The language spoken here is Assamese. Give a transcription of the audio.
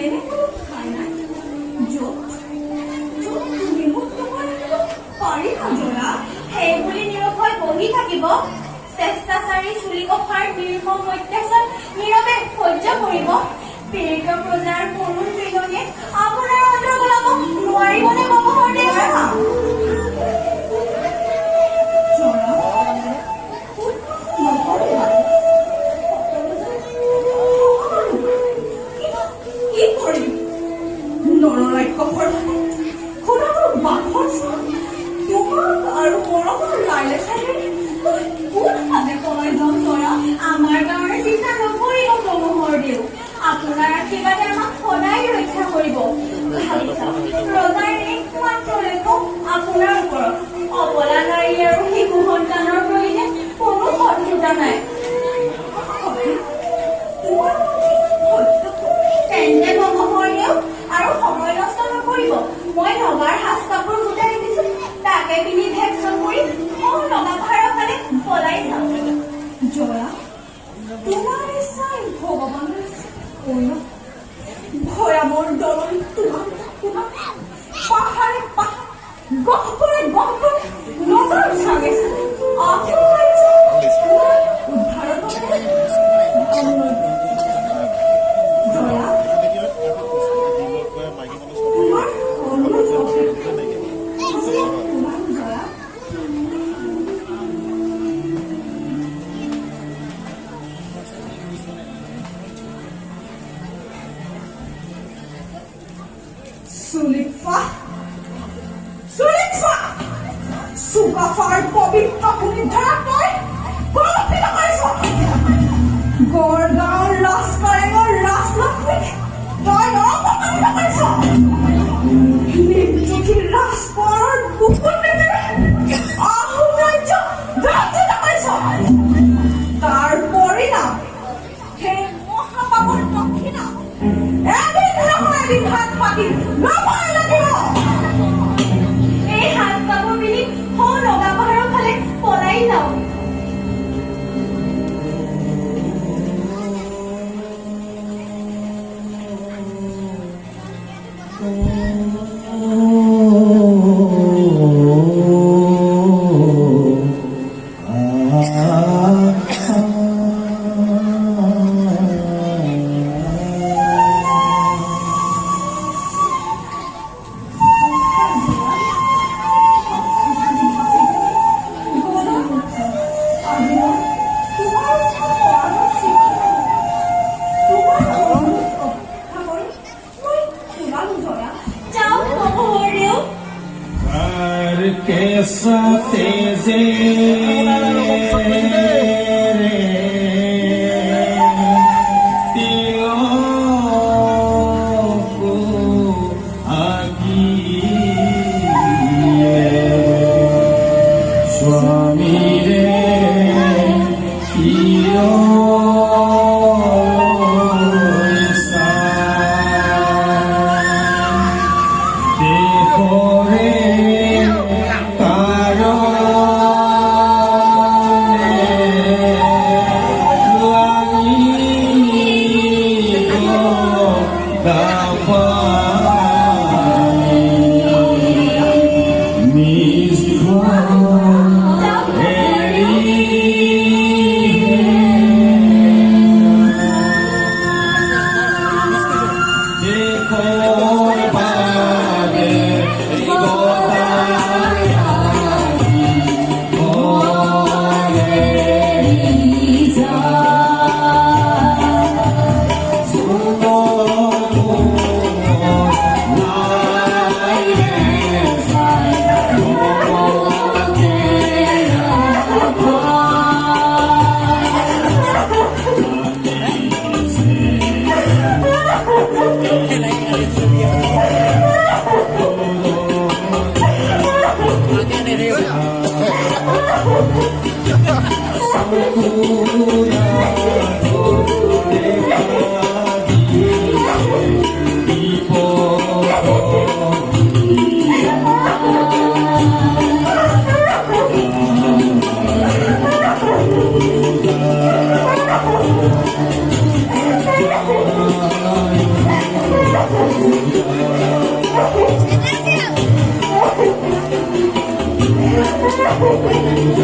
এনে কোনো ঠাই নাই য'ত তুমি মোক তোমাৰ পাৰিবা জনা সেই বুলি নিৰক্ষয় বহি থাকিব চেষ্টাচাৰী চুলি কফাৰ নিৰ্মম অত্যাচাৰ নীৰৱে সহ্য কৰিব পীড়িত প্ৰজাৰ কৰুণ বিনয়ে আপোনাৰ অন্তৰ গলাব নোৱাৰিবনে কমহৰ দেৱা আমাৰ গাঁৱৰে চিন্তা নকৰিব প্ৰমোহৰ দেউ আপোনাৰ আশীৰ্বাদে আমাক সদায় ৰক্ষা কৰিব ৰজাৰ একমাত্ৰ লক্ষ্য আপোনাৰ ওপৰত অবলা নাৰী আৰু শিশু সন্তানৰ প্ৰয়োজন কোনো শত্ৰুতা নাই তেন্তে প্ৰমোহৰ দেউ আৰু সময় নষ্ট নকৰিব মই নগাৰ সাজ কাপোৰ গোটাই দিছো তাকে পিন্ধি ভেকচন কৰি নগা পাহাৰৰ ফালে পলাই যাওঁ জয়া তোমাৰ ইচ্ছাই ভগৱানৰ ভয়ামৰ দলনি তোমাক পাহাৰে পাহাৰ গহ্বৰে গহ্বৰে নজৰ চাগেছে চুকাফাৰ পবিত্ৰ ভূমিত ধৰা তই প্ৰলক্ষিত কৰিছ গড়গাঁৱৰ ৰাজকাৰেঙৰ ৰাজলক্ষ্মীক তই অপমানিত কৰিছ নিৰ্দোষী ৰাজকোঁৱৰৰ বুকুত নেতেৰে আহোম ৰাজ্য লাঞ্ছিত কৰিছ তাৰ পৰিণাম সেই মহাপাপৰ দক্ষিণা এদিন নহয় এদিন হাত পাতি ল'বই লাগিব এই হাত কাপোৰ পিন্ধি নগা পাহাৰৰ ফালে পলাই যাওঁ হে